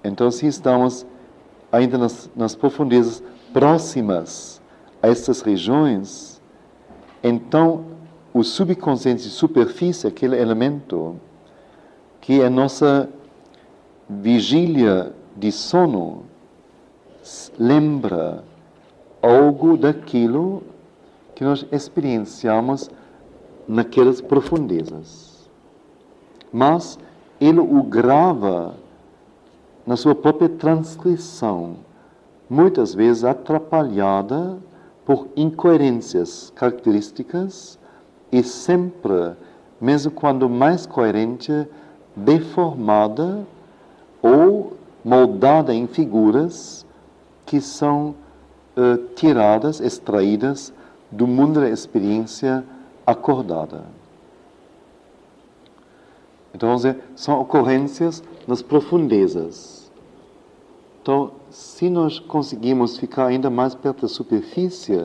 Então, se estamos ainda nas profundezas próximas a estas regiões, então o subconsciente de superfície, aquele elemento que é nossa vigília de sono, lembra algo daquilo que nós experienciamos naquelas profundezas. Mas ele o grava na sua própria transcrição, muitas vezes atrapalhada por incoerências características e sempre, mesmo quando mais coerente, deformada ou moldada em figuras que são tiradas, extraídas do mundo da experiência acordada. Então, vamos dizer, são ocorrências nas profundezas. Então, se nós conseguimos ficar ainda mais perto da superfície,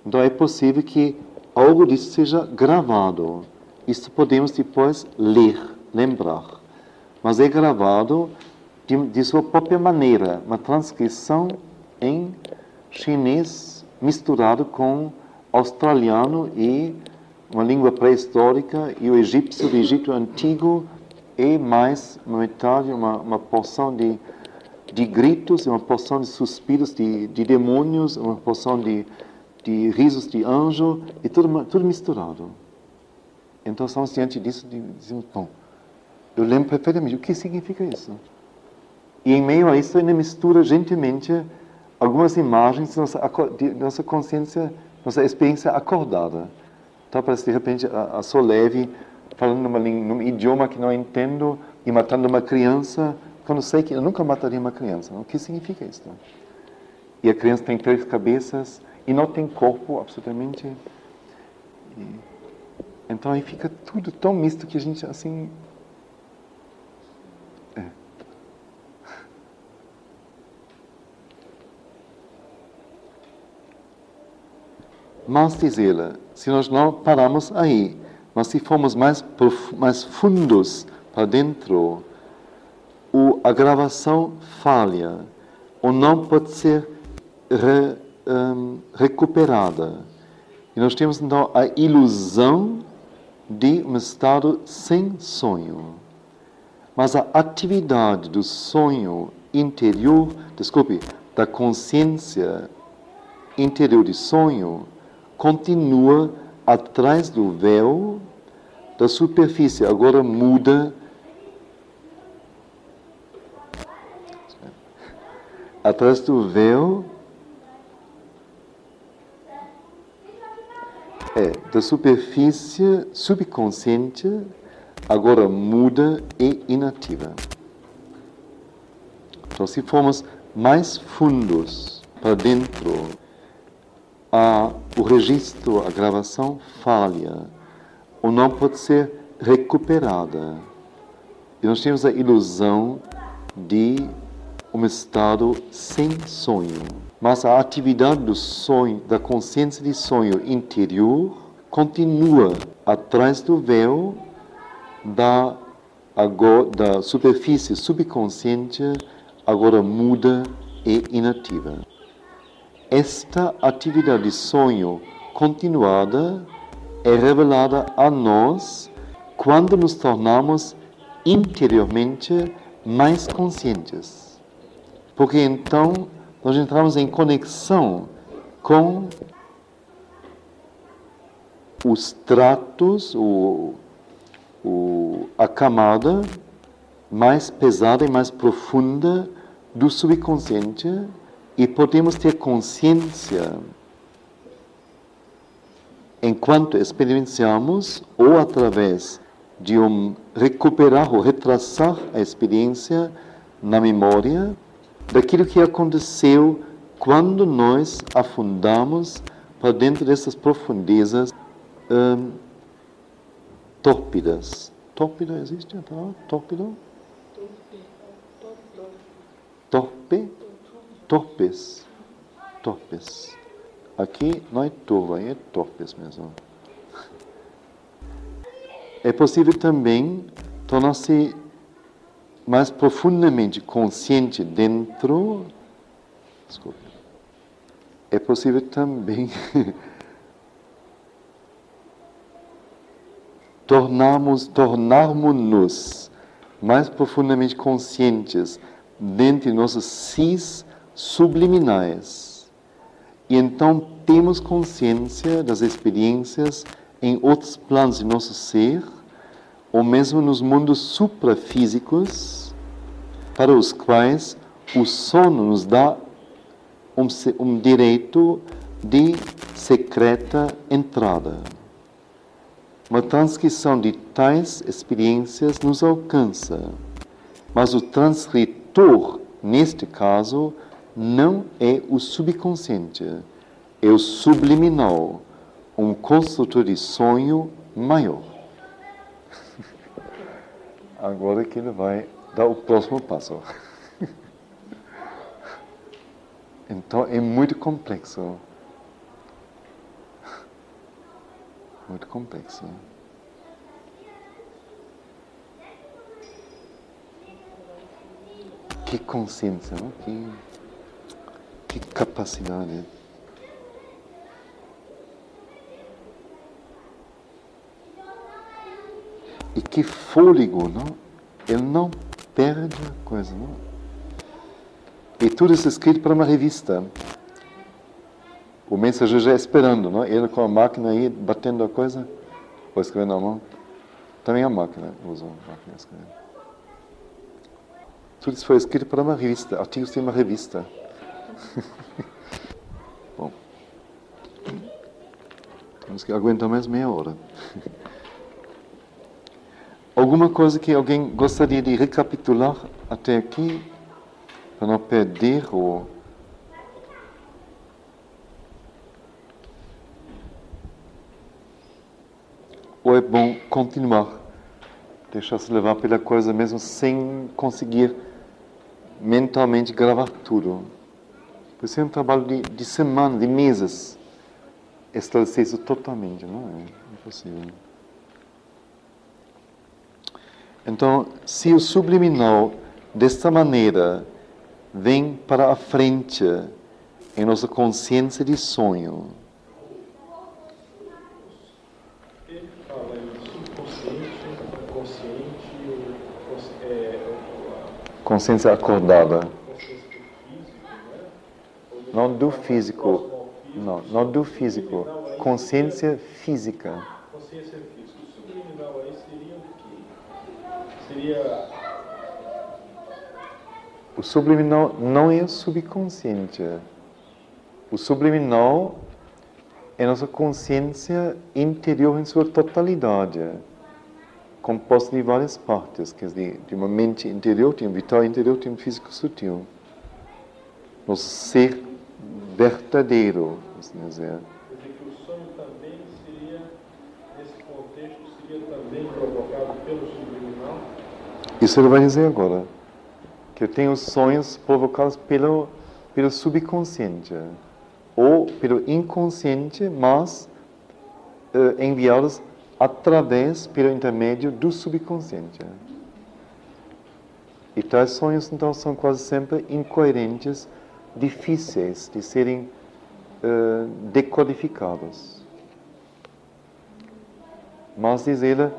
então é possível que algo disso seja gravado. Isso podemos depois ler, lembrar. Mas é gravado de sua própria maneira, uma transcrição em chinês misturado com australiano e uma língua pré-histórica, e o egípcio do Egito Antigo é mais uma metade, uma porção de gritos, uma porção de suspiros de demônios, uma porção de risos de anjo, e tudo misturado. Então, estamos diante disso e dizemos, bom, eu lembro perfeitamente o que significa isso. E em meio a isso, ainda mistura gentilmente algumas imagens de nossa consciência, nossa experiência acordada. Então, parece de repente a Soleve falando num idioma que não entendo e matando uma criança, quando sei que eu nunca mataria uma criança. O que significa isso? E a criança tem 3 cabeças e não tem corpo, absolutamente. Então, aí fica tudo tão misto que a gente, assim... Mas, diz ele, se nós não paramos aí, mas se formos mais fundos para dentro, a gravação falha, ou não pode ser recuperada. E nós temos, então, a ilusão de um estado sem sonho. Mas a atividade do sonho interior, da consciência interior de sonho, continua atrás do véu da superfície. Agora muda. Atrás do véu da superfície subconsciente, agora muda e inativa. Então, se formos mais fundos para dentro, o registro, a gravação falha, ou não pode ser recuperada. E nós temos a ilusão de um estado sem sonho. Mas a atividade do sonho, da consciência de sonho interior, continua atrás do véu da superfície subconsciente, agora muda e inativa. Esta atividade de sonho continuada é revelada a nós quando nos tornamos interiormente mais conscientes. Porque então nós entramos em conexão com os tratos, a camada mais pesada e mais profunda do subconsciente, e podemos ter consciência enquanto experienciamos, ou através de recuperar ou retraçar a experiência na memória daquilo que aconteceu quando nós afundamos para dentro dessas profundezas tórpidas. Tórpido existe a palavra? Tórpido? Torpe? Torpes. Torpes. Aqui não é turvo, aí é torpes mesmo. É possível também tornar-se mais profundamente consciente dentro, desculpe, é possível também tornarmos-nos mais profundamente conscientes dentro de nossos sis subliminais. E então temos consciência das experiências em outros planos de nosso ser, ou mesmo nos mundos suprafísicos, para os quais o sono nos dá um direito de secreta entrada. Uma transcrição de tais experiências nos alcança, mas o transcritor, neste caso, não é o subconsciente, é o subliminal, um construtor de sonho maior. Agora que ele vai dar o próximo passo. Então é muito complexo. Muito complexo. Que consciência, não? Que capacidade. E que fôlego, não? Ele não perde a coisa, não? E tudo isso escrito para uma revista. O mensageiro já esperando, não? Ele com a máquina aí, batendo a coisa, ou escrevendo na mão. Também a máquina usa a máquina escrevendo. Tudo isso foi escrito para uma revista. Artigos tem uma revista. Bom. Temos que aguentar mais meia hora. Alguma coisa que alguém gostaria de recapitular até aqui? Para não perder ou... Ou é bom continuar, deixar-se levar pela coisa mesmo sem conseguir mentalmente gravar tudo. Por isso é um trabalho de semanas, de meses, esclarecer isso totalmente, não é impossível. Então, se o subliminal, desta maneira, vem para a frente em nossa consciência de sonho, consciência acordada. Não do físico. Não do físico. Consciência física. Consciência física. O subliminal aí seria o quê? Seria... O subliminal não é o subconsciente. O subliminal é nossa consciência interior em sua totalidade, composta de várias partes, quer dizer, de uma mente interior, de um vital interior, de um físico sutil. Nosso ser verdadeiro, assim dizer. Quer dizer que o sonho também seria, nesse contexto, seria também provocado pelo subliminal? Isso ele vai dizer agora. Que eu tenho sonhos provocados pelo subconsciente. Ou pelo inconsciente, mas enviados pelo intermédio do subconsciente. E tais sonhos, então, são quase sempre incoerentes, difíceis de serem decodificados. Mas, diz ele,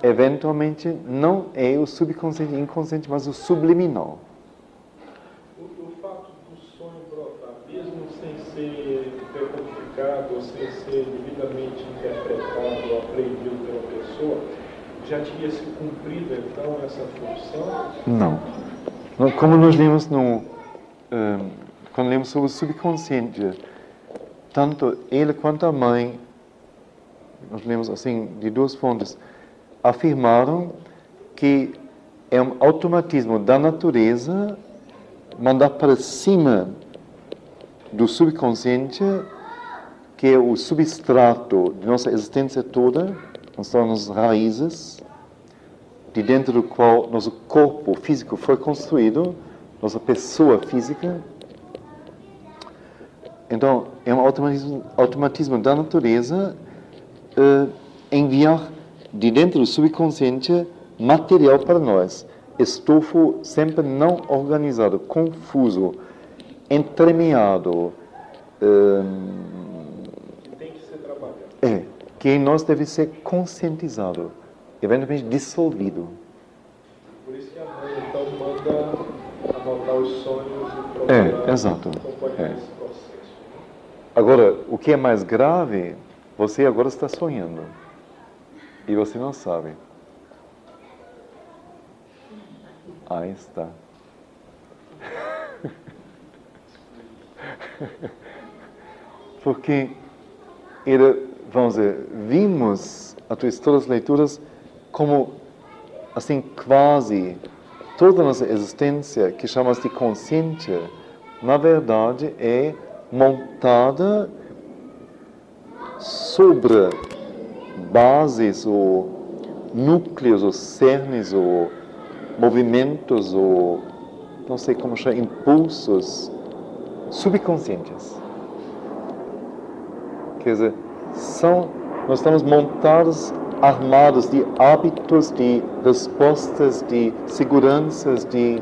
eventualmente não é o subconsciente e inconsciente, mas o subliminal. O fato do sonho brotar, mesmo sem ser decodificado, ou sem ser devidamente interpretado ou aprendido pela pessoa, já teria se cumprido, então, essa função? Não. Como nós lemos quando lemos sobre o subconsciente, tanto ele quanto a mãe, nós lemos assim, de duas fontes, afirmaram que é um automatismo da natureza mandar para cima do subconsciente, que é o substrato de nossa existência toda, são as raízes, de dentro do qual nosso corpo físico foi construído, nossa pessoa física. Então, é um automatismo da natureza enviar de dentro do subconsciente material para nós. estofo sempre não organizado, confuso, entremeado, Tem que ser trabalhado. que em nós deve ser conscientizado, eventualmente dissolvido. Por isso que a mãe, então, manda anotar os sonhos e procurar exato. acompanhar esse processo. Agora, o que é mais grave, você agora está sonhando. E você não sabe. Aí está. Porque, vamos dizer, vimos as todas as leituras como, assim, quase, toda a nossa existência, que chamamos de consciência, na verdade é montada sobre bases ou núcleos ou cernes ou movimentos ou, não sei como chamar, impulsos subconscientes. Quer dizer, nós estamos montados, armados de hábitos, de respostas, de seguranças, de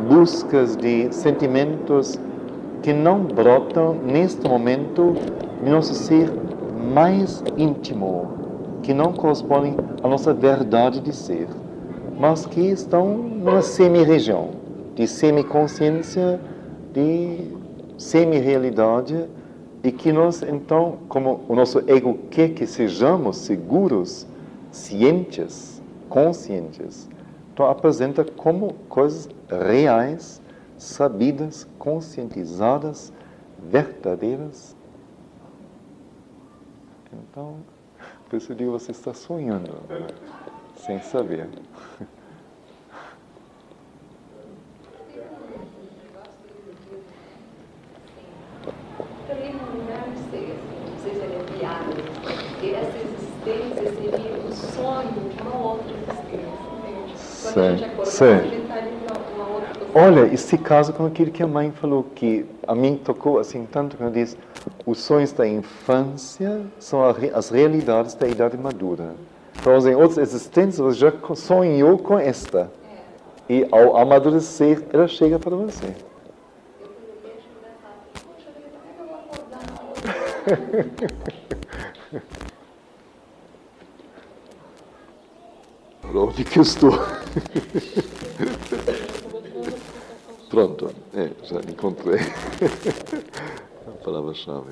buscas, de sentimentos que não brotam neste momento de nosso ser mais íntimo, que não correspondem à nossa verdade de ser, mas que estão numa semi-região, de semi-consciência, de semi-realidade, e que nós, então, como o nosso ego quer que sejamos seguros, cientes, conscientes, então apresenta como coisas reais, sabidas, conscientizadas, verdadeiras. Então, por isso eu digo, você está sonhando, sem saber. Também não sei, não sei se ele é piada, porque essa existência seria o sonho de uma outra existência. Quando a gente acordar, a gente está ali numa outra posição. Olha, isso se casa com aquilo que a mãe falou, que a mim tocou assim tanto, quando diz, os sonhos da infância são as realidades da idade madura. Então, em outras existências, você já sonhou com esta. E ao amadurecer, ela chega para você. Onde que eu estou? Pronto, já encontrei a palavra-chave.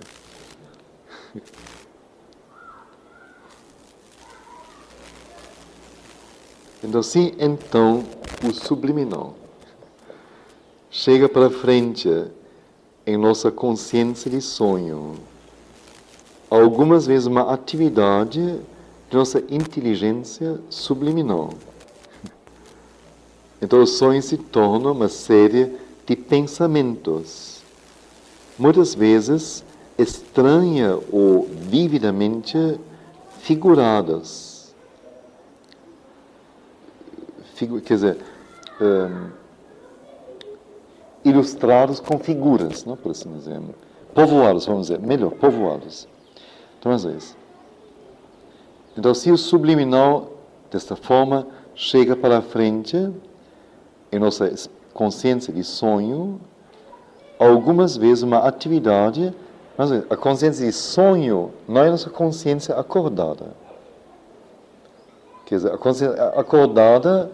Então, sim, então, o subliminal chega para frente em nossa consciência de sonho. Algumas vezes uma atividade de nossa inteligência subliminal. Então o sonho se torna uma série de pensamentos, muitas vezes estranha ou vividamente figuradas. Quer dizer, ilustrados com figuras, não, por assim dizer. Povoados, vamos dizer, melhor, povoados. Então, às vezes. Então, se o subliminal, desta forma, chega para a frente, em nossa consciência de sonho, algumas vezes uma atividade, mas a consciência de sonho não é nossa consciência acordada. Quer dizer, a consciência acordada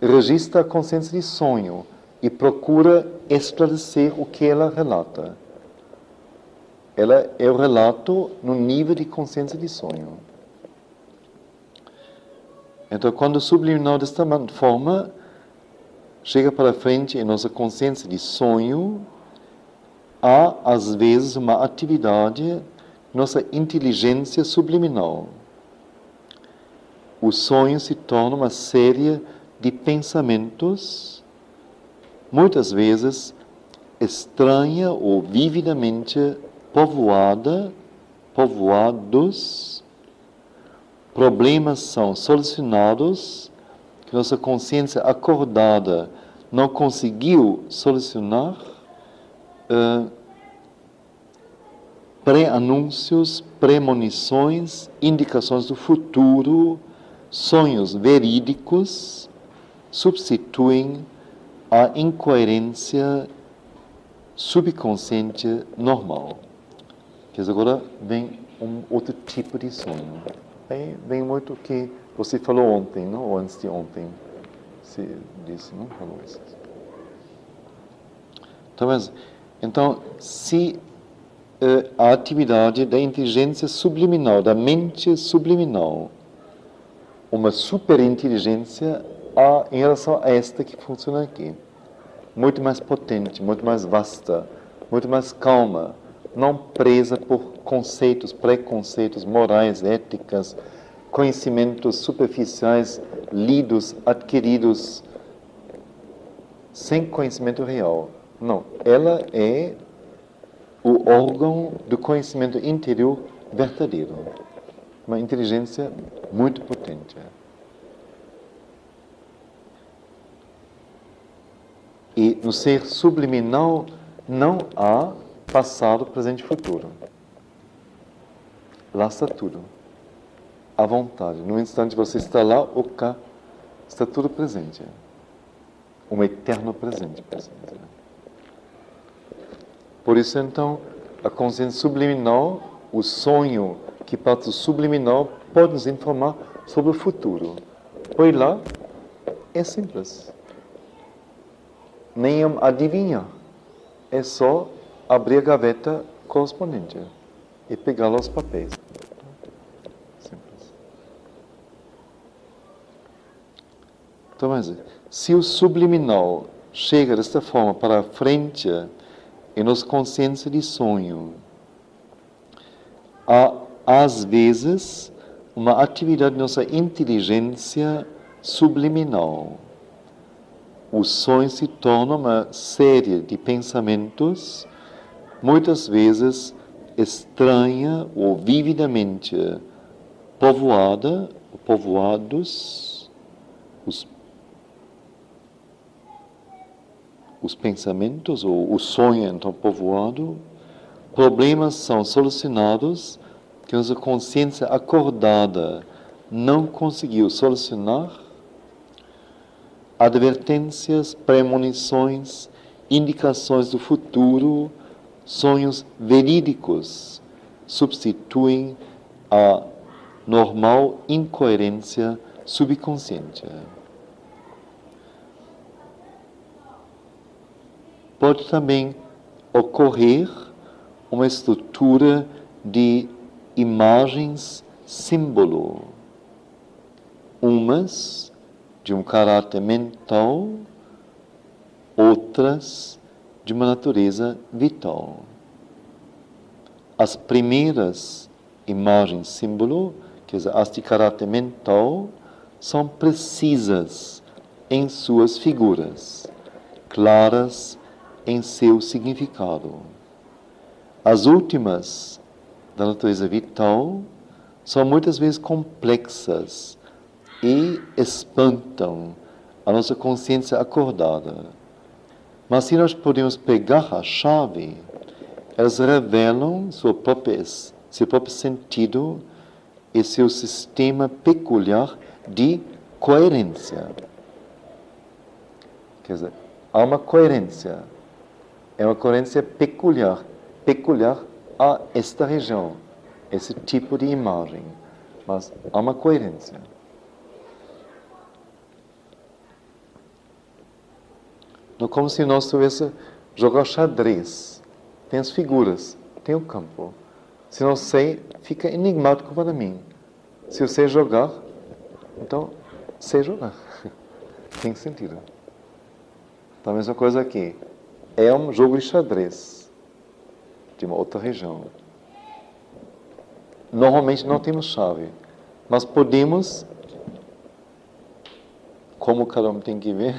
registra a consciência de sonho e procura esclarecer o que ela relata. Ela é o relato no nível de consciência de sonho. Então, quando o subliminal desta forma chega para frente em nossa consciência de sonho, há, às vezes, uma atividade, nossa inteligência subliminal. O sonho se torna uma série de pensamentos, muitas vezes estranha ou vividamente povoados. Problemas são solucionados que nossa consciência acordada não conseguiu solucionar. Pré-anúncios, premonições, indicações do futuro, sonhos verídicos, substituem a incoerência subconsciente normal. Quer dizer, agora vem um outro tipo de sonho. Vem muito o que você falou ontem, não? Ou antes de ontem. Você disse, não falou isso. Então, se a atividade da inteligência subliminal, da mente subliminal, uma superinteligência em relação a esta que funciona aqui, muito mais potente, muito mais vasta, muito mais calma, não presa por conceitos, preconceitos morais, éticas, conhecimentos superficiais, lidos, adquiridos, sem conhecimento real. Não, ela é o órgão do conhecimento interior verdadeiro. Uma inteligência muito potente. E no ser subliminal não há passado, presente e futuro. Lá está tudo. À vontade. No instante você está lá ou cá, está tudo presente. Um eterno presente. Por isso, então, a consciência subliminal, o sonho que parte do subliminal, pode nos informar sobre o futuro. Pois lá, é simples. Nem adivinhar. É só abrir a gaveta correspondente e pegar lá os papéis. Simples. Então, mas, se o subliminal chega desta forma para a frente em nossa consciência de sonho, há, às vezes, uma atividade de nossa inteligência subliminal. O sonho se torna uma série de pensamentos, muitas vezes estranha ou vividamente povoados, os pensamentos, ou o sonho então povoado, problemas são solucionados que nossa consciência acordada não conseguiu solucionar, advertências, premonições, indicações do futuro, sonhos verídicos substituem a normal incoerência subconsciente. Pode também ocorrer uma estrutura de imagens símbolo, umas de um caráter mental, outras de uma natureza vital. As primeiras imagens símbolo, quer dizer, as de caráter mental, são precisas em suas figuras, claras em seu significado. As últimas, da natureza vital, são muitas vezes complexas e espantam a nossa consciência acordada. Mas se nós podemos pegar a chave, elas revelam seu próprio sentido e seu sistema peculiar de coerência. Quer dizer, há uma coerência. É uma coerência peculiar a esta região, esse tipo de imagem. Mas há uma coerência. Não é como se nós estivéssemos jogar xadrez. Tem as figuras, tem o campo. Se não sei, fica enigmático para mim. Se eu sei jogar, então sei jogar. Tem sentido. Então, a mesma coisa aqui. É um jogo de xadrez de uma outra região. Normalmente não temos chave, mas podemos, como cada um tem que ver,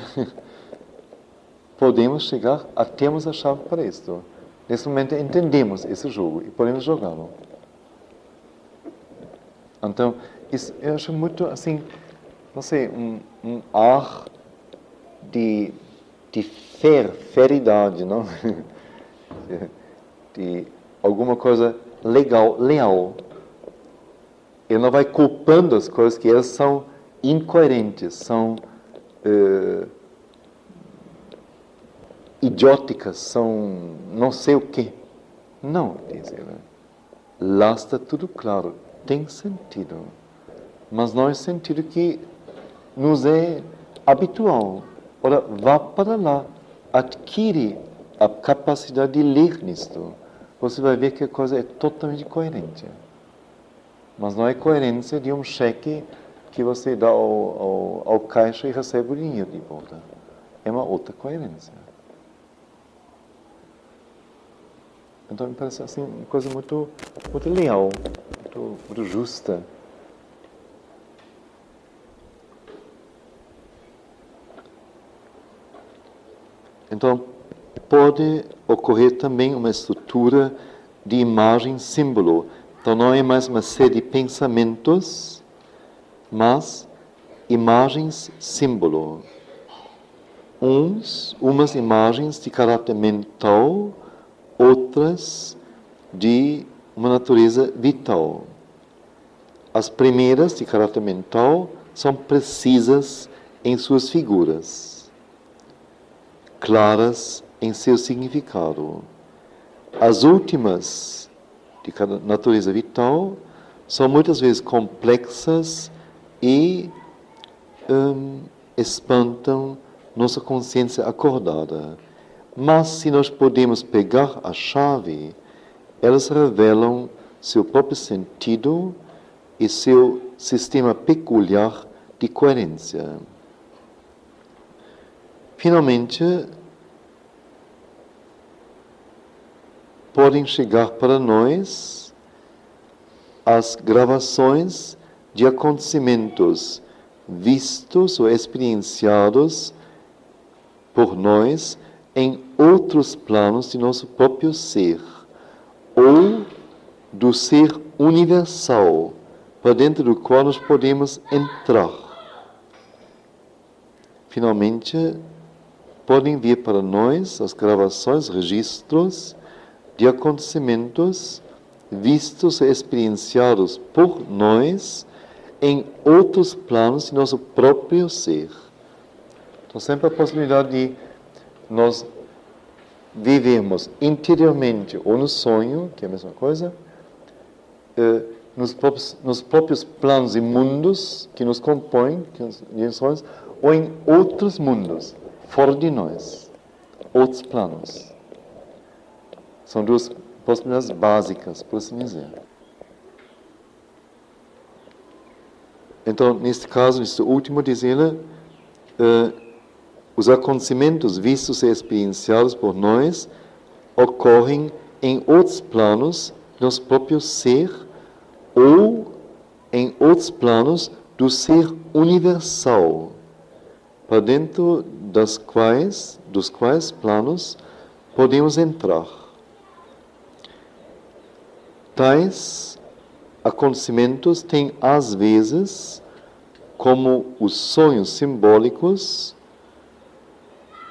podemos chegar a termos a chave para isto. Nesse momento entendemos esse jogo e podemos jogá-lo. Então, isso eu acho muito, assim, não sei, um ar de feridade, não? De alguma coisa leal. Ele não vai culpando as coisas que elas são incoerentes, são idióticas, são não sei o quê. Não, diz ela. Lá está tudo claro, tem sentido. Mas não é sentido que nos é habitual. Ora, vá para lá, adquire a capacidade de ler nisto. Você vai ver que a coisa é totalmente coerente. Mas não é coerência de um cheque que você dá ao caixa e recebe o dinheiro de volta. É uma outra coerência. Então, me parece assim, uma coisa muito leal, muito justa. Então, pode ocorrer também uma estrutura de imagem-símbolo. Então, não é mais uma série de pensamentos, mas imagens-símbolo. Umas imagens de caráter mental, outras de uma natureza vital. As primeiras, de caráter mental, são precisas em suas figuras, claras em seu significado. As últimas, de natureza vital, são muitas vezes complexas e espantam nossa consciência acordada. Mas, se nós podemos pegar a chave, elas revelam seu próprio sentido e seu sistema peculiar de coerência. Finalmente, podem chegar para nós as gravações de acontecimentos vistos ou experienciados por nós em outros planos de nosso próprio ser, ou do ser universal, para dentro do qual nós podemos entrar. Finalmente, podem vir para nós as gravações, registros de acontecimentos vistos e experienciados por nós em outros planos de nosso próprio ser. Então, sempre a possibilidade de nós vivemos interiormente ou no sonho, que é a mesma coisa, nos próprios planos e mundos que nos compõem, que nos dimensões, ou em outros mundos, fora de nós, outros planos. São duas possibilidades básicas, por assim dizer. Então, neste caso, neste último, diz ela, os acontecimentos vistos e experienciados por nós ocorrem em outros planos do nosso próprio ser ou em outros planos do ser universal, para dentro dos quais planos podemos entrar. Tais acontecimentos têm, às vezes, como os sonhos simbólicos,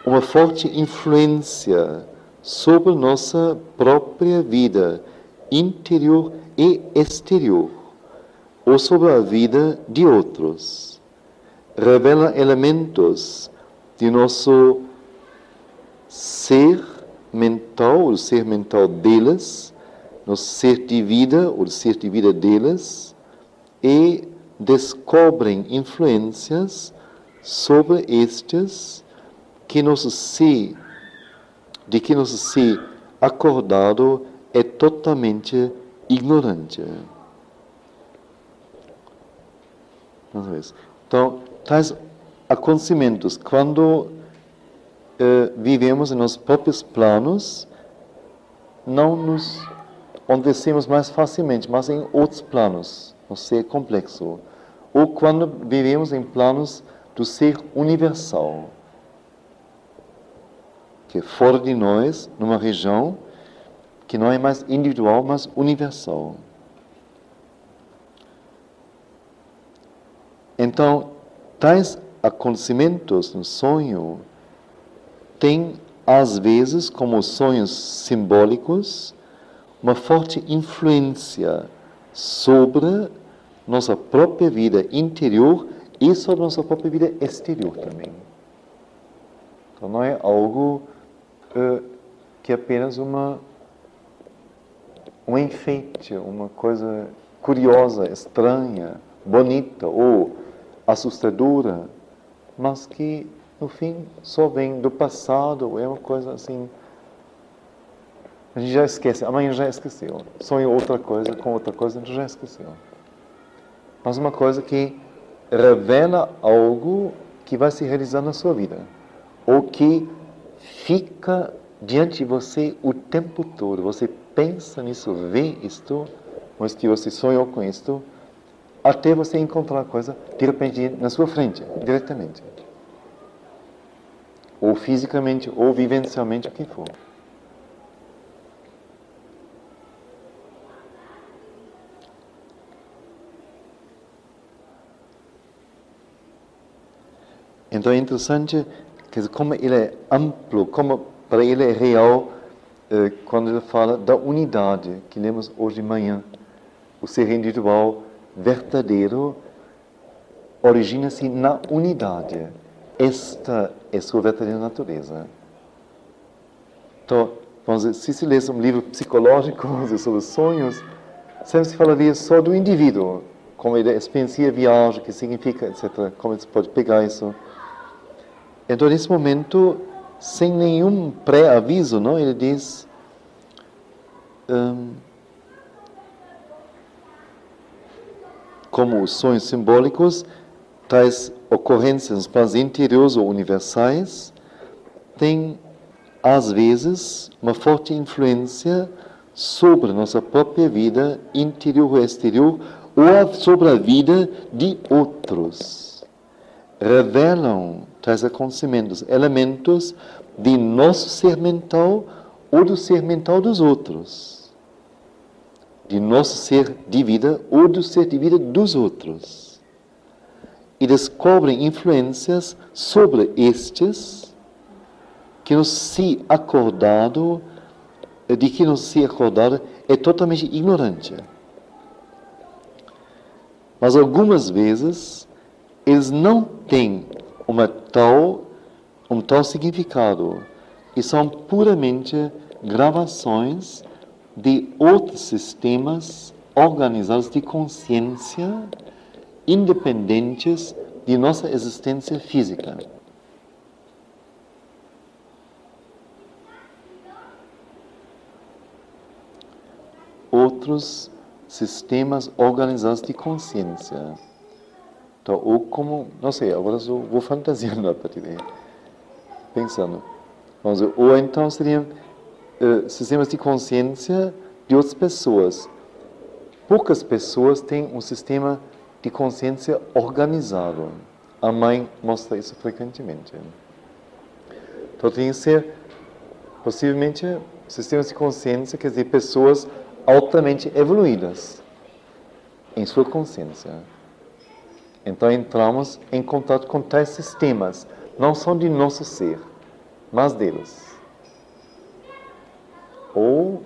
uma forte influência sobre nossa própria vida interior e exterior, ou sobre a vida de outros. Revela elementos de nosso ser mental, o ser mental deles, nosso ser de vida, ou o ser de vida deles, e descobrem influências sobre estes de que nosso ser acordado é totalmente ignorante. Então, tais acontecimentos, quando vivemos em nossos próprios planos, não nos acontecemos mais facilmente, mas em outros planos, no ser complexo. Ou quando vivemos em planos do ser universal, que é fora de nós, numa região que não é mais individual, mas universal. Então, tais acontecimentos no sonho têm, às vezes, como sonhos simbólicos, uma forte influência sobre nossa própria vida interior e sobre nossa própria vida exterior também. Então não é algo que é apenas um enfeite, uma coisa curiosa, estranha, bonita ou assustadora, mas que, no fim, só vem do passado, é uma coisa assim. A gente já esquece, amanhã já esqueceu. Sonha outra coisa, com outra coisa, a gente já esqueceu. Mas uma coisa que revela algo que vai se realizar na sua vida, ou que fica diante de você o tempo todo. Você pensa nisso, vê isto, mas que você sonhou com isto, até você encontrar a coisa, de repente, na sua frente, diretamente. Ou fisicamente, ou vivencialmente, o que for. Então é interessante, quer dizer, como ele é amplo, como para ele é real, quando ele fala da unidade, que lemos hoje de manhã. O ser individual verdadeiro origina-se na unidade. Esta é sua verdadeira natureza. Então, vamos dizer, se lesse um livro psicológico sobre sonhos, sempre se falaria só do indivíduo, como ele experiencia a viagem, o que significa, etc. Como se pode pegar isso. Então, nesse momento, sem nenhum pré-aviso, não? Ele diz, como os sonhos simbólicos, tais ocorrências nos planos interiores ou universais, têm, às vezes, uma forte influência sobre nossa própria vida interior ou exterior, ou sobre a vida de outros. Revelam tais acontecimentos, elementos de nosso ser mental ou do ser mental dos outros. De nosso ser de vida ou do ser de vida dos outros. E descobrem influências sobre estes que nos se acordado, de que nos se acordado é totalmente ignorante. Mas algumas vezes eles não têm um tal significado e são puramente gravações de outros sistemas organizados de consciência independentes de nossa existência física. Outros sistemas organizados de consciência. Então, ou como, não sei, agora eu vou fantasiando a partir daí, pensando. Vamos dizer, ou então seriam sistemas de consciência de outras pessoas. Poucas pessoas têm um sistema de consciência organizado. A mãe mostra isso frequentemente. Então, tem que ser, possivelmente, sistemas de consciência, quer dizer, pessoas altamente evoluídas em sua consciência. Então, entramos em contato com tais sistemas, não são de nosso ser, mas deles. Ou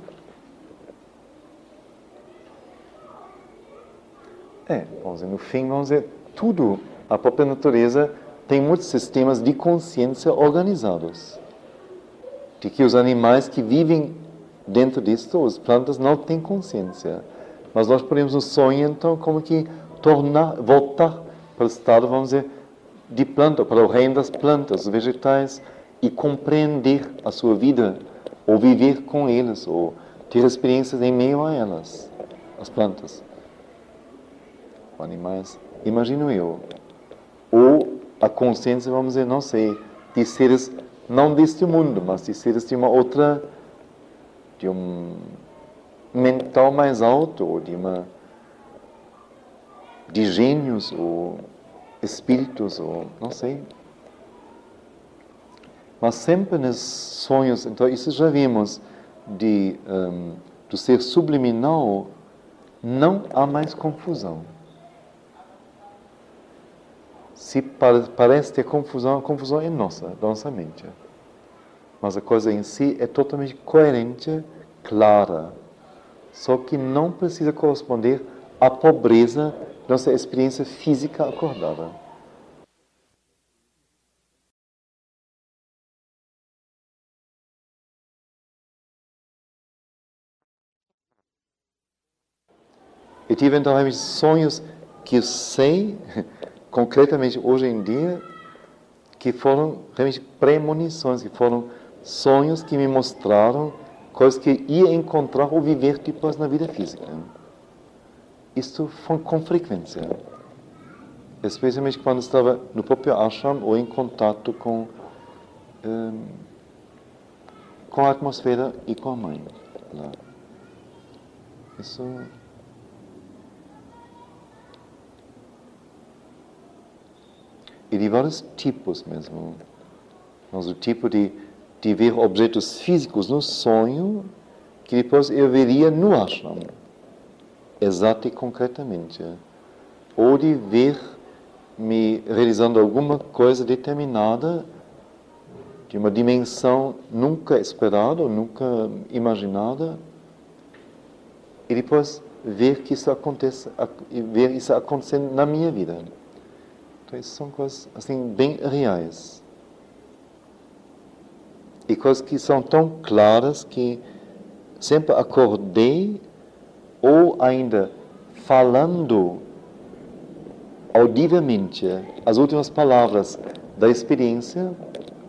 vamos dizer, no fim, vamos dizer, tudo, a própria natureza tem muitos sistemas de consciência organizados. De que os animais que vivem dentro disso, as plantas não têm consciência. Mas nós podemos, no sonho, então, como que voltar para o estado, vamos dizer, de planta, para o reino das plantas, dos vegetais, e compreender a sua vida, ou viver com eles, ou ter experiências em meio a elas, as plantas. Animais, imagino eu. Ou a consciência, vamos dizer, não sei, de seres não deste mundo, mas de seres de uma outra, de um mental mais alto, ou de gênios, ou espíritos, ou não sei. Mas sempre nos sonhos, então isso já vimos, do ser subliminal, não há mais confusão. Se parece ter confusão, a confusão é nossa, da nossa mente. Mas a coisa em si é totalmente coerente, clara. Só que não precisa corresponder à pobreza da nossa experiência física acordada. E tive então realmente sonhos que eu sei, concretamente hoje em dia, que foram realmente premonições, que foram sonhos que me mostraram coisas que ia encontrar ou viver depois na vida física. Isto foi com frequência. Especialmente quando estava no próprio ashram ou em contato com a atmosfera e com a mãe. Lá. Isso... E de vários tipos mesmo. Mas o tipo de ver objetos físicos no sonho que depois eu veria no ashram. Exato e concretamente. Ou de ver me realizando alguma coisa determinada de uma dimensão nunca esperada, nunca imaginada, e depois ver que isso acontece, ver isso acontecendo na minha vida. Então, isso são coisas assim bem reais. E coisas que são tão claras que sempre acordei ou ainda falando audivelmente as últimas palavras da experiência,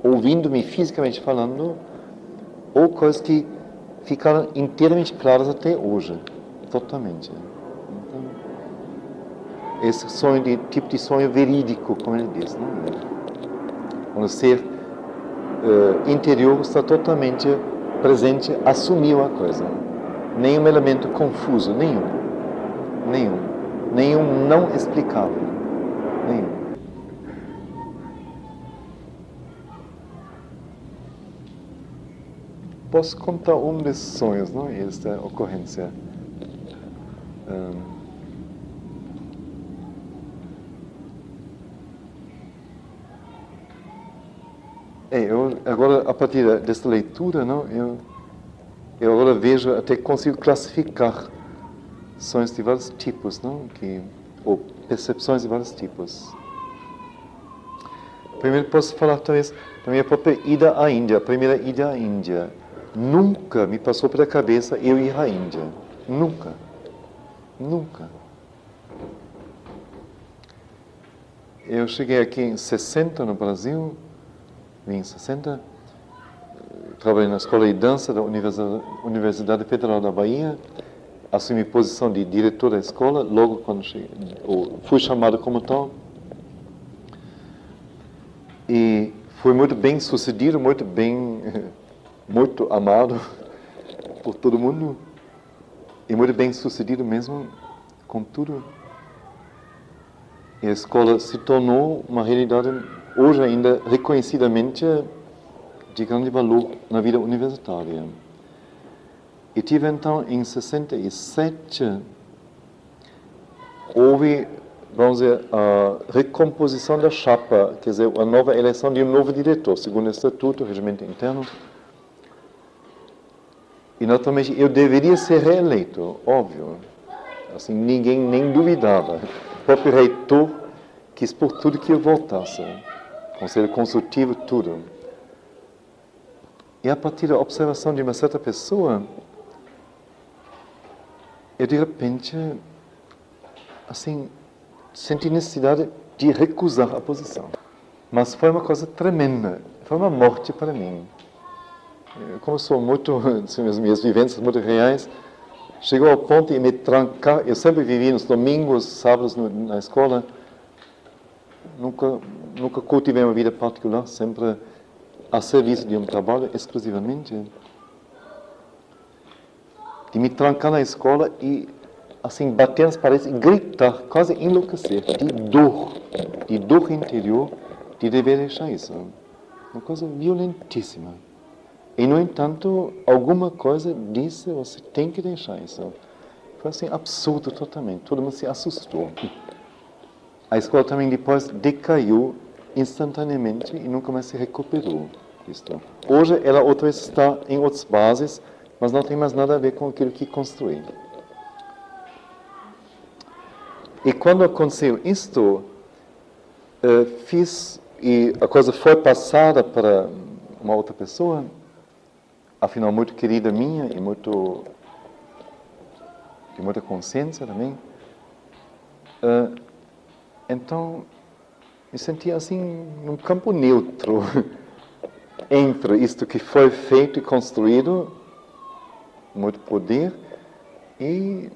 ouvindo-me fisicamente falando, ou coisas que ficaram inteiramente claras até hoje, totalmente. Então, esse sonho tipo de sonho verídico, como ele diz, não é? Onde o ser interior está totalmente presente, assumiu a coisa. Nenhum elemento confuso, nenhum não explicável. Nenhum. Posso contar um desses sonhos, não? Esta ocorrência. Eu agora, a partir desta leitura, não? Eu agora vejo, até consigo classificar sonhos de vários tipos, não? Ou percepções de vários tipos. Primeiro posso falar talvez da minha própria ida à Índia, a primeira ida à Índia. Nunca me passou pela cabeça eu ir à Índia. Nunca. Nunca. Eu cheguei aqui em 60 no Brasil, vim em 60, trabalhei na Escola de Dança da Universidade Federal da Bahia, assumi posição de diretor da escola, logo quando cheguei, fui chamado como tal. E fui muito bem sucedido, muito amado por todo mundo. E muito bem sucedido mesmo com tudo. E a escola se tornou uma realidade, hoje ainda, reconhecidamente de grande valor na vida universitária. E tive então, em 67, houve, vamos dizer, a recomposição da chapa, quer dizer, a nova eleição de um novo diretor, segundo o estatuto, o regimento interno. E, naturalmente, eu deveria ser reeleito, óbvio. Assim, ninguém nem duvidava. O próprio reitor quis por tudo que eu voltasse. Conselho consultivo, tudo. E a partir da observação de uma certa pessoa, eu, de repente, assim, senti necessidade de recusar a posição. Mas foi uma coisa tremenda. Foi uma morte para mim. Como sou muito, as minhas vivências muito reais, chegou ao ponto de me trancar. Eu sempre vivi nos domingos, sábados na escola. Nunca cultivei uma vida particular, sempre a serviço de um trabalho exclusivamente. De me trancar na escola e, assim, bater nas paredes e gritar, quase enlouquecer, de dor interior, de dever deixar isso. Uma coisa violentíssima. E, no entanto, alguma coisa disse, você tem que deixar isso. Foi assim, absurdo totalmente. Todo mundo se assustou. A escola também depois decaiu instantaneamente e nunca mais se recuperou disto. Hoje ela outra vez está em outras bases, mas não tem mais nada a ver com aquilo que construí. E quando aconteceu isto, e a coisa foi passada para uma outra pessoa, afinal muito querida minha e de muita consciência também, Então, me sentia assim, num campo neutro, entre isto que foi feito e construído, muito poder, e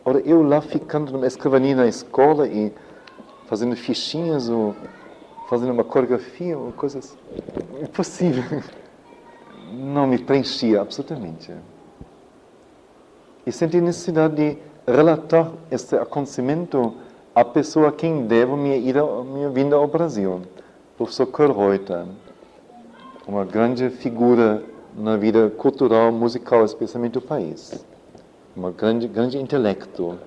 ora, eu lá ficando numa escrivaninha na escola e fazendo fichinhas ou fazendo uma coreografia ou coisas impossível. Não me preenchia absolutamente. E senti necessidade de relatar este acontecimento à pessoa a quem devo minha vinda ao Brasil, o professor Kohlreuter, uma grande figura na vida cultural, musical, especialmente do país. Uma grande intelecto.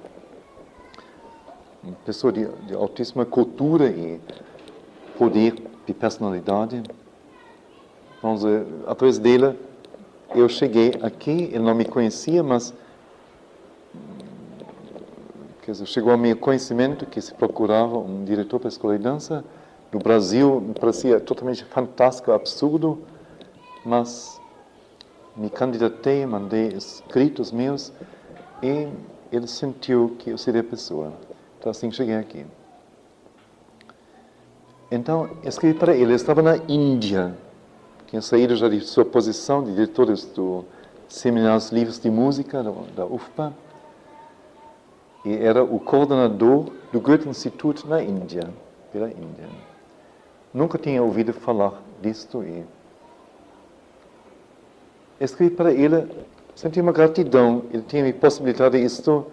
Uma pessoa de altíssima cultura e poder de personalidade. Então, através dele, eu cheguei aqui, ele não me conhecia, mas quer dizer, chegou ao meu conhecimento que se procurava um diretor para a escola de dança. No Brasil, me parecia totalmente fantástico, absurdo, mas me candidatei, mandei escritos meus e ele sentiu que eu seria a pessoa. Então, assim, cheguei aqui. Então, escrevi para ele. Ele estava na Índia. Tinha saído já de sua posição de diretores do Seminários Livres de Música da UFPA. E era o coordenador do Goethe-Institut na Índia, pela Índia. Nunca tinha ouvido falar disto e escrevi para ele, senti uma gratidão. Ele tinha me possibilitado isto,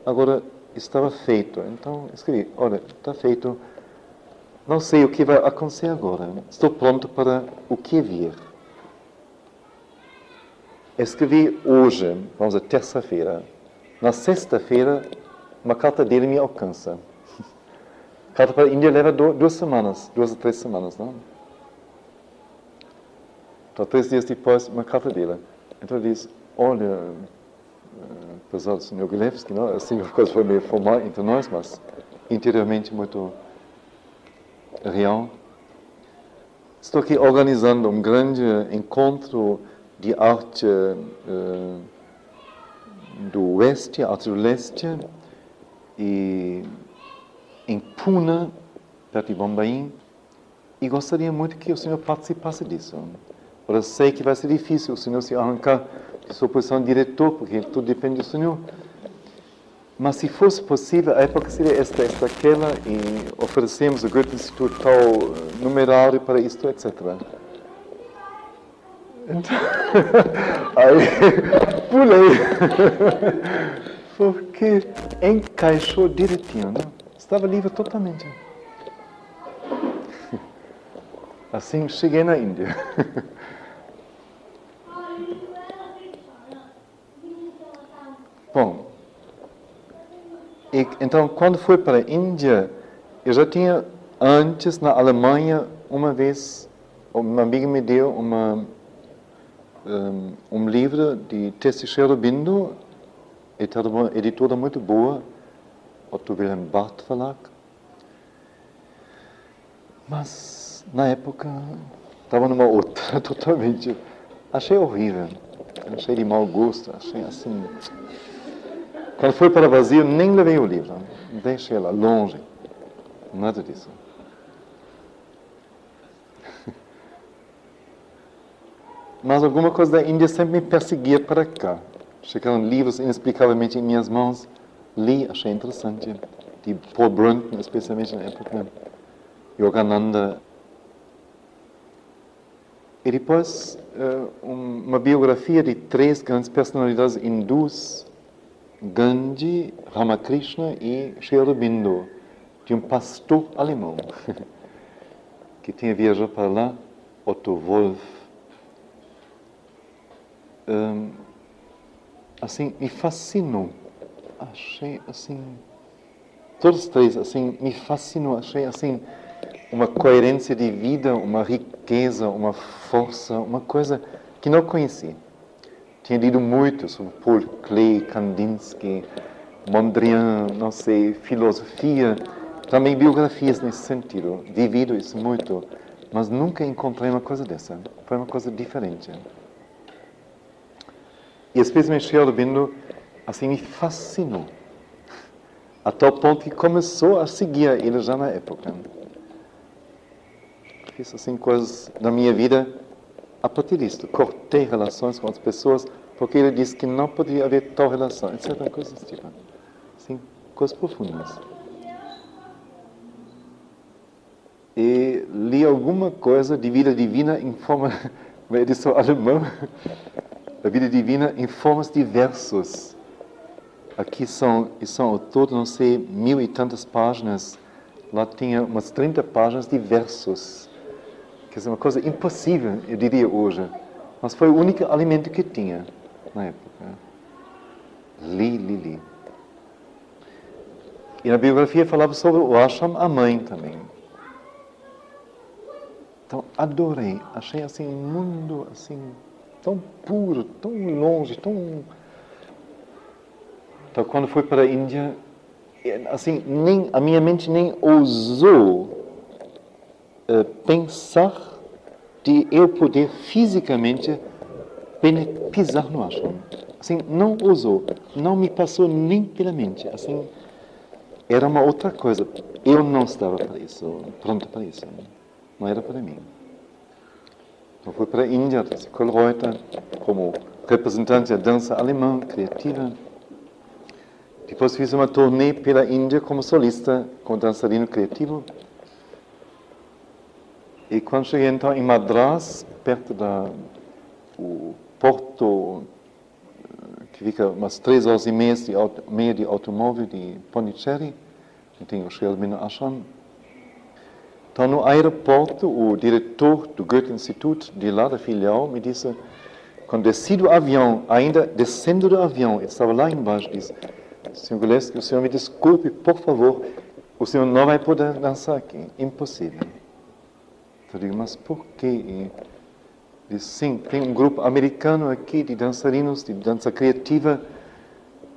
agora estava feito. Então, escrevi, olha, está feito. Não sei o que vai acontecer agora. Estou pronto para o que vir. Escrevi hoje, vamos dizer, terça-feira. Na sexta-feira, uma carta dele me alcança. A carta para a Índia leva 2 semanas, 2 ou 3 semanas, não? Então, 3 dias depois, uma carta dele. Então ele diz, olha, apesar do Sr. Gilevski, não? Assim, a coisa foi meio formal entre nós, mas interiormente muito real. Estou aqui organizando um grande encontro de arte do Oeste, arte do Leste, e em Pune, perto de Bombaim, e gostaria muito que o senhor participasse disso. Eu sei que vai ser difícil o senhor se arrancar de sua posição de diretor, porque tudo depende do senhor. Mas se fosse possível, a época seria esta, aquela, e oferecemos ao Goethe-Institut tal numerário para isto, etc. Então, aí pulei, porque encaixou direitinho, não? Estava livre totalmente. Assim, cheguei na Índia. Bom, então, quando fui para a Índia, eu já tinha antes, na Alemanha, uma vez, uma amiga me deu um livro de Teixeira Bindo, uma editora muito boa, Otto Wilhelm Barth Verlag. Mas, na época, estava numa outra, totalmente. Achei horrível, achei de mau gosto, achei assim. Quando fui para o Brasil, nem levei o livro, deixei lá, longe, nada disso. Mas alguma coisa da Índia sempre me perseguia para cá. Chegaram livros inexplicavelmente em minhas mãos, li, achei interessante, de Paul Brunton, especialmente na época, Yogananda. E depois, uma biografia de 3 grandes personalidades hindus, Gandhi, Ramakrishna e Sri Aurobindo, de um pastor alemão, que tinha viajado para lá, Otto Wolff. Assim, me fascinou. Achei, assim, todos os 3, assim, me fascinou. Achei, assim, uma coerência de vida, uma riqueza, uma força, uma coisa que não conhecia. Tinha lido muito sobre Paul Klee, Kandinsky, Mondrian, não sei, filosofia, também biografias nesse sentido. Vivido isso muito, mas nunca encontrei uma coisa dessa. Foi uma coisa diferente. E especialmente Sri Aurobindo, assim, me fascinou. a tal ponto que começou a seguir ele já na época. Fiz assim coisas na minha vida a partir disso. Cortei relações com as pessoas porque ele disse que não poderia haver tal relação, etc. Coisas desse tipo. Assim, coisas profundas. E li alguma coisa de vida divina em forma, uma edição alemã, a vida divina em formas diversas. Aqui são ao todo, não sei, 1000 e tantas páginas. Lá tinha umas 30 páginas diversas. Quer dizer, uma coisa impossível, eu diria hoje. Mas foi o único alimento que tinha na época. Li. E na biografia falava sobre o ashram, a mãe também. Então, adorei. Achei assim um mundo assim, tão puro, tão longe, tão... Então, quando fui para a Índia, assim, a minha mente nem ousou pensar de eu poder fisicamente pisar no ashram. Assim, não ousou. Não me passou nem pela mente. Assim, era uma outra coisa. Eu não estava para isso, pronto para isso. Não era para mim. Então fui para a Índia, trouxe Kohlreuter, como representante da dança alemã, criativa. Depois fiz uma turnê pela Índia como solista, como dançarino criativo. E quando cheguei então em Madras, perto do porto, que fica umas 3 horas e meia de automóvel de Pondicherry, eu tenho o Sri Aurobindo Ashram. Então, no aeroporto, o diretor do Goethe-Institut, de lá da filial, me disse, quando desci do avião, ainda descendo do avião, ele estava lá embaixo, disse, Sr. Gillespie, o senhor me desculpe, por favor, o senhor não vai poder dançar aqui, impossível. Eu digo, mas por quê? Ele disse, sim, tem um grupo americano aqui de dançarinos, de dança criativa,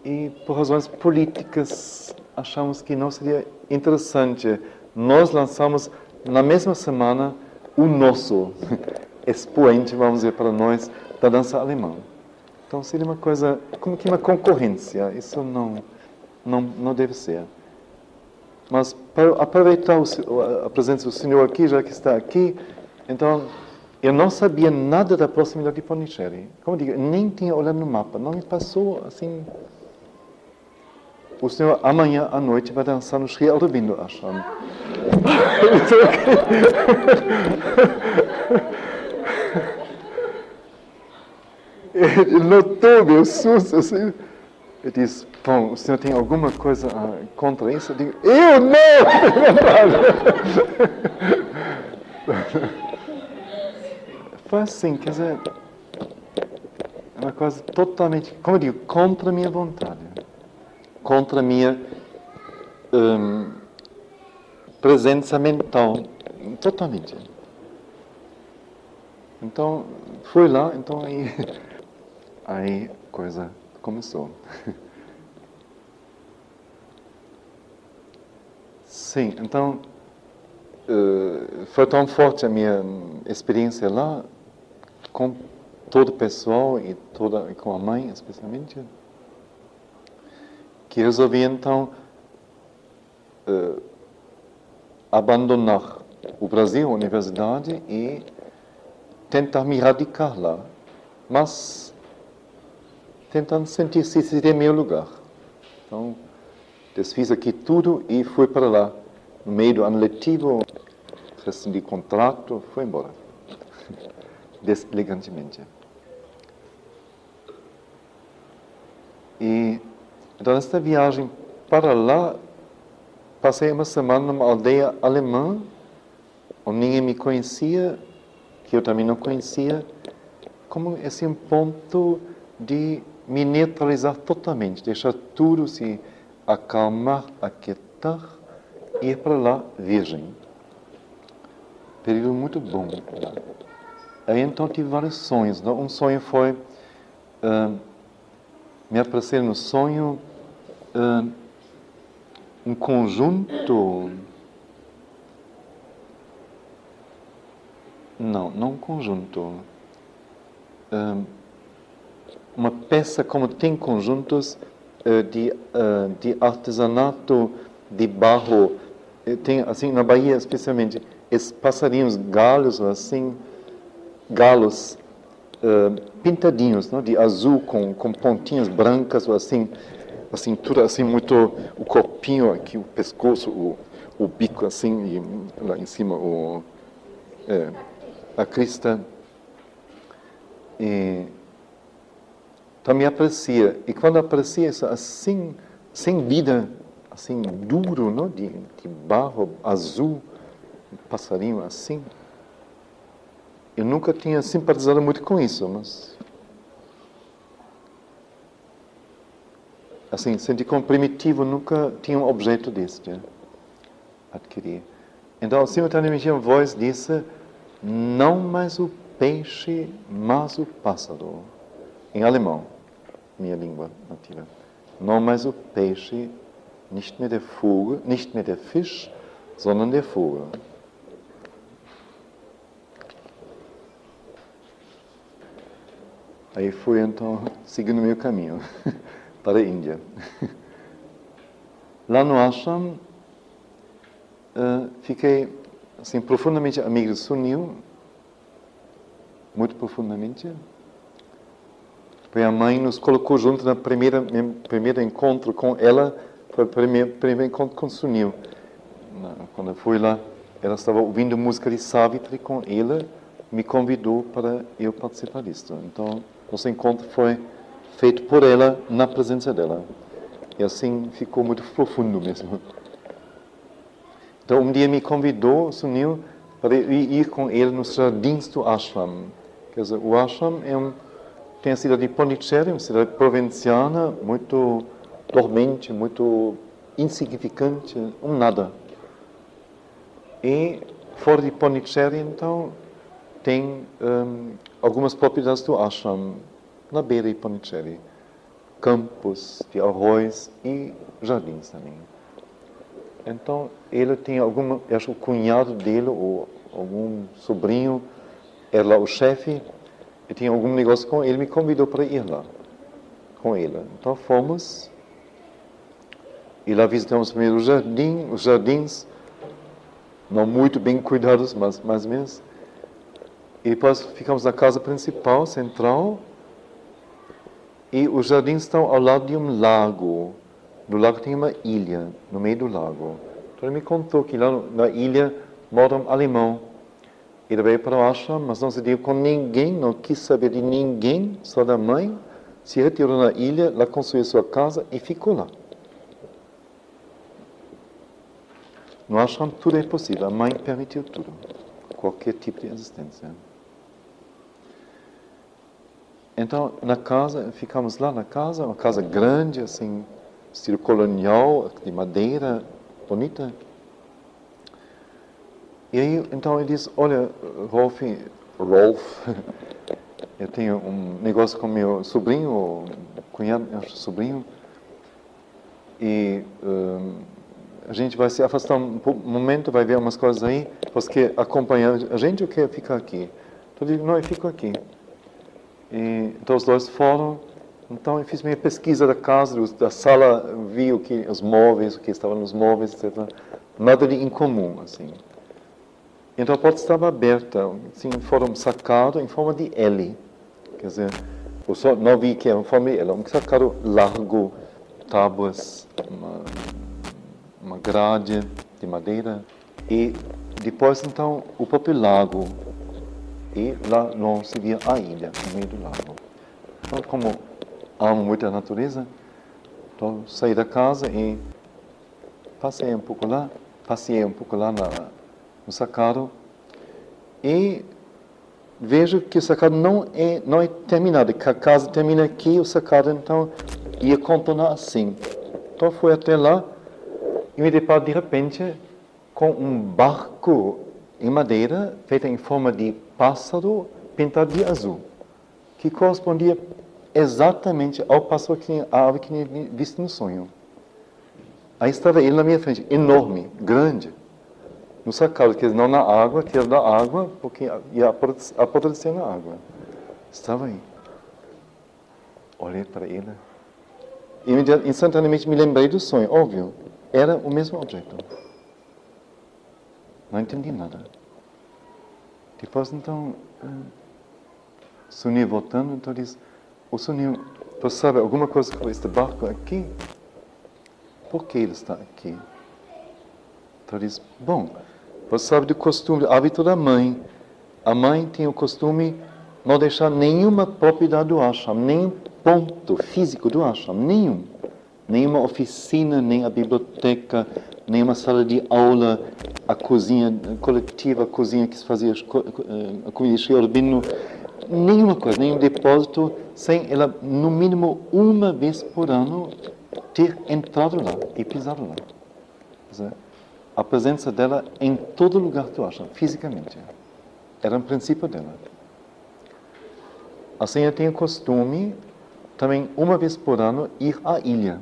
e por razões políticas achamos que não seria interessante. Nós lançamos na mesma semana o nosso expoente, vamos dizer, para nós, da dança alemã. Então seria uma coisa, como que uma concorrência, isso não deve ser. Mas para aproveitar a presença do senhor aqui, já que está aqui, então, eu não sabia nada da proximidade de Pondicherry. Como digo, nem tinha olhado no mapa, não me passou assim. O senhor amanhã à noite vai dançar no Sri Aurobindo Ashram. Ele notou meu susto, assim. Eu disse, bom, o senhor tem alguma coisa contra isso? Eu digo, eu não! Foi assim, quer dizer, é uma coisa totalmente, como eu digo, contra a minha vontade. Contra a minha presença mental, totalmente. Então, fui lá, então aí a coisa começou. Sim, então, foi tão forte a minha experiência lá, com todo o pessoal e com a mãe, especialmente, que resolvi, então, abandonar o Brasil, a universidade, e tentar me radicar lá. Mas, tentando sentir se seria meu lugar. Então, desfiz aqui tudo e fui para lá. No meio do ano letivo, rescindi contrato, fui embora. Deselegantemente. E então, nesta viagem para lá, passei uma semana numa aldeia alemã, onde ninguém me conhecia, que eu também não conhecia, como esse um ponto de me neutralizar totalmente, deixar tudo se acalmar, aquietar, e ir para lá virgem. Período muito bom. Aí então tive vários sonhos. Um sonho foi me aparecer no sonho um conjunto. Não um conjunto. Uma peça como tem conjuntos de artesanato de barro. Tem, assim, na Bahia, especialmente, esses passarinhos, galos pintadinhos, não? De azul, com pontinhas brancas, ou assim, a cintura, assim, muito, o corpinho aqui, o pescoço, o bico, assim, e lá em cima, a crista. Então me aprecia. E quando aprecia isso assim, sem vida, assim, duro, não? De barro azul, um passarinho assim. Eu nunca tinha simpatizado muito com isso, mas... Assim, senti como primitivo, nunca tinha um objeto desse, né? Adquirir. Então, simultaneamente, a voz disse, não mais o peixe, mas o pássaro. Em alemão, minha língua nativa. Não mais o peixe, nicht mehr der Vogel, nicht mehr der Fisch, sondern der Vogel. Aí fui, então, seguindo o meu caminho para a Índia. Lá no ashram, fiquei, assim, profundamente amigo do Sunil, muito profundamente. A mãe nos colocou junto no primeiro encontro com ela, foi o primeiro encontro com o Sunil. Quando eu fui lá, ela estava ouvindo música de Savitri com ele, me convidou para eu participar disso. Então, nosso encontro foi feito por ela, na presença dela. E assim ficou muito profundo mesmo. Então, um dia me convidou, o Sunil, para ir com ele nos jardins do ashram. Quer dizer, o ashram tem a cidade de Pondicherry, uma cidade provinciana, muito dormente, muito insignificante, nada. E fora de Pondicherry, então, tem algumas propriedades do ashram, na beira de Pondicherry. Campos de arroz e jardins também. Então, ele tinha acho que o cunhado dele, ou algum sobrinho, era lá o chefe, e tinha algum negócio com ele, me convidou para ir lá, com ele. Então, fomos, e lá visitamos primeiro os jardins, não muito bem cuidados, mas mais ou menos. E depois ficamos na casa principal, central, e os jardins estão ao lado de um lago. No lago tem uma ilha, no meio do lago. Então ele me contou que lá na ilha mora um alemão. Ele veio para o ashram, mas não se deu com ninguém, não quis saber de ninguém, só da mãe. Se retirou na ilha, lá construiu sua casa e ficou lá. No ashram tudo é possível, a mãe permitiu tudo. Qualquer tipo de existência. Então, na casa, ficamos lá na casa, uma casa grande, assim, estilo colonial, de madeira, bonita. E aí, então, ele disse, olha, Rolf, eu tenho um negócio com meu sobrinho, cunhado, sobrinho, e a gente vai se afastar um momento, vai ver umas coisas aí, você quer acompanhar a gente ou quer ficar aqui? Então, eu digo, não, eu fico aqui. E, então os dois foram, então eu fiz minha pesquisa da casa, da sala, vi os móveis, o que estava nos móveis, etc. Nada de incomum, assim. Então a porta estava aberta, assim, foram sacado em forma de L. Quer dizer, eu só não vi que era em forma de L, um sacado largo, tábuas, uma grade de madeira. E depois, então, o próprio lago. E lá não se via a ilha, no meio do lago. Então, como amo muito a natureza, então saí da casa e passei um pouco lá no sacado e vejo que o sacado não é terminado, que a casa termina aqui, o sacado então ia contornar assim. Então fui até lá e me deparo de repente com um barco em madeira, feita em forma de pássaro, pintado de azul, que correspondia exatamente ao pássaro a ave que tinha visto no sonho. Aí estava ele na minha frente, enorme, grande, no sacado, quer dizer, não na água, tirado da água, porque ia apodrecer na água. Estava aí. Olhei para ele instantaneamente me lembrei do sonho, óbvio. Era o mesmo objeto. Não entendi nada. Depois, então, sonhei voltando, então disse, o sonho, você sabe alguma coisa com este barco aqui? Por que ele está aqui? Então disse, bom, você sabe do costume, do hábito da mãe. A mãe tem o costume de não deixar nenhuma propriedade do ashram, nenhum ponto físico do ashram, nenhum. Nenhuma oficina, nem a biblioteca, nenhuma sala de aula, a cozinha coletiva, a cozinha que se fazia a comida de Sri Aurobindo, nenhuma coisa, nenhum depósito, sem ela, no mínimo, uma vez por ano, ter entrado lá e pisado lá. Quer dizer, a presença dela em todo lugar do ashram, fisicamente. Era um princípio dela. Assim, eu tenho o costume, também, uma vez por ano, ir à ilha.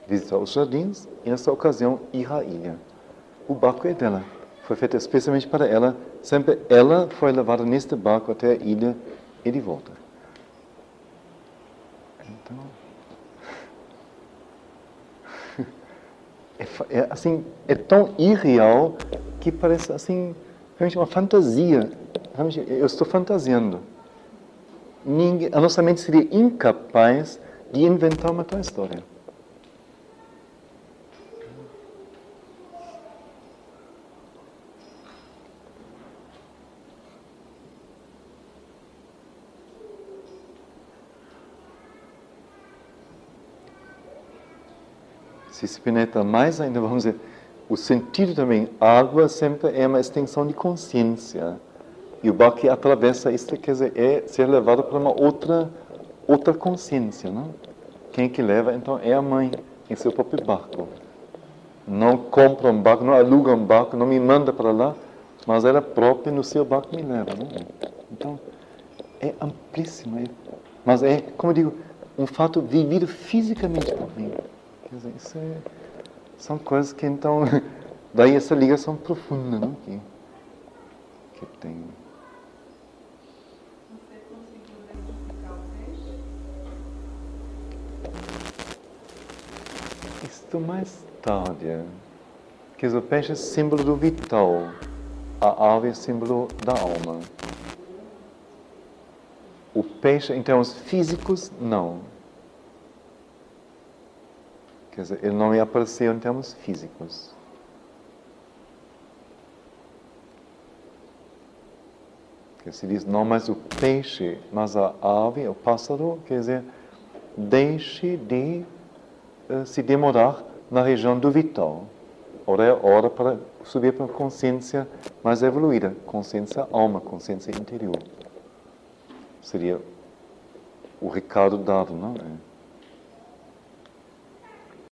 Visitar os jardins e, nessa ocasião, ir à ilha. O barco é dela. Foi feito especialmente para ela. Sempre ela foi levada neste barco até a ilha e de volta. Então... assim, é tão irreal que parece assim, realmente uma fantasia. Realmente, eu estou fantasiando. A nossa mente seria incapaz de inventar uma tal história. Se penetra mais ainda, vamos dizer, o sentido também, água sempre é uma extensão de consciência. E o barco que atravessa isso, quer dizer, é ser levado para uma outra consciência, não? Quem é que leva, então, é a mãe, em seu próprio barco. Não compra um barco, não aluga um barco, não me manda para lá, mas ela própria no seu barco me leva, não? Então, é amplíssimo, mas é, como eu digo, um fato vivido fisicamente por mim. Quer dizer, isso são coisas que, então, daí essa ligação profunda, não? Que tem. Você conseguiu identificar o peixe? Isto mais tarde. Quer dizer, o peixe é símbolo do vital. A ave é símbolo da alma. O peixe, em termos físicos, não. Quer dizer, ele não me apareceu em termos físicos. Que se diz, não mais o peixe, mas a ave, o pássaro, quer dizer, deixe de se demorar na região do vital. Ora é hora para subir para a consciência mais evoluída, consciência alma, consciência interior. Seria o recado dado, não é?